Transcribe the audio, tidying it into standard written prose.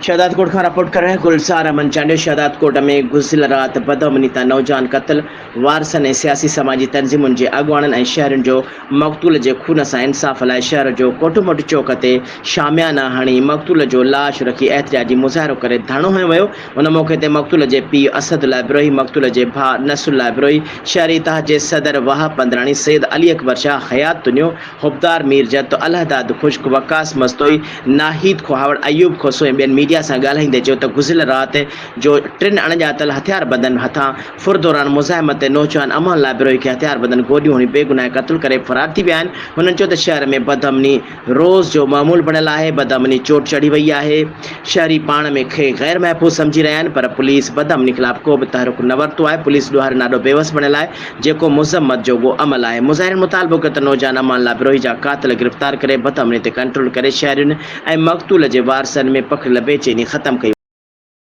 शहदादकोट खां रिपोर्ट कर रहे हैं गुलजार अमन चांडियो। शहदादकोट में गुज़िरियल रात बदअमनी तां नौजवान क़त्ल, वारसनि ऐं सियासी समाजी तंज़ीमुनि जे अॻुवाणनि ऐं शहरियुनि जो मक़तूल जे खून सां इंसाफ़ लाइ शहर जो कोटमोटी चौक ते शामियाना हणी मक़तूल जो लाश रखी एहतिजाजी मुज़ाहिरो करे धरणो हंयो वियो। उन मौक़े ते मक़तूल जे पीउ असदुल्ला बिरोही, मक़तूल जे भाउ नसरुल्ला बिरोही, शहरी इतिहाद जे सदर वहाब पंदराणी, सैयद अली अकबर शाह हयात तुनियो, हुबदार मीर जत, अलहदाद खुश्क, वकास मस्तोई, नाहिद खोहावड़, अयूब खोसो ऐं ॿियनि मीडिया सां ॻाल्हाईंदे चयो त गुज़िरियल राति जो 3 अणॼातल हथियारबंदनि हथां फुर दौरान मुज़ाहिमत ते नौजवान अमन ला बिरोही खे हथियारबंदनि गोलियूं हणी बेगुनाह क़त्ल करे फ़रार थी विया आहिनि। हुननि चयो त शहर में बदअमनी रोज़ जो मामूल बणियल आहे। बदअमनी चोट चढ़ी वई आहे। शहरी पाण में खे ग़ैर महफ़ूज़ सम्झी रहिया आहिनि, पर पुलिस बदअमनी ख़िलाफ़ को बि तहरुक न वरितो आहे। पुलिस ॾोहारे नाॾो बेवस बणियल आहे, जेको मुज़म्मत जोॻो अमल आहे। मुज़ाहिरनि मुतालबो कयो त नौजवान अमन ला बिरोही जा क़ातिल गिरफ़्तार करे बदअमनी ते कंट्रोल करे शहरियुनि ऐं मक़तूल जे वारसनि में पखिड़ियल बेचैनी ख़तमु कई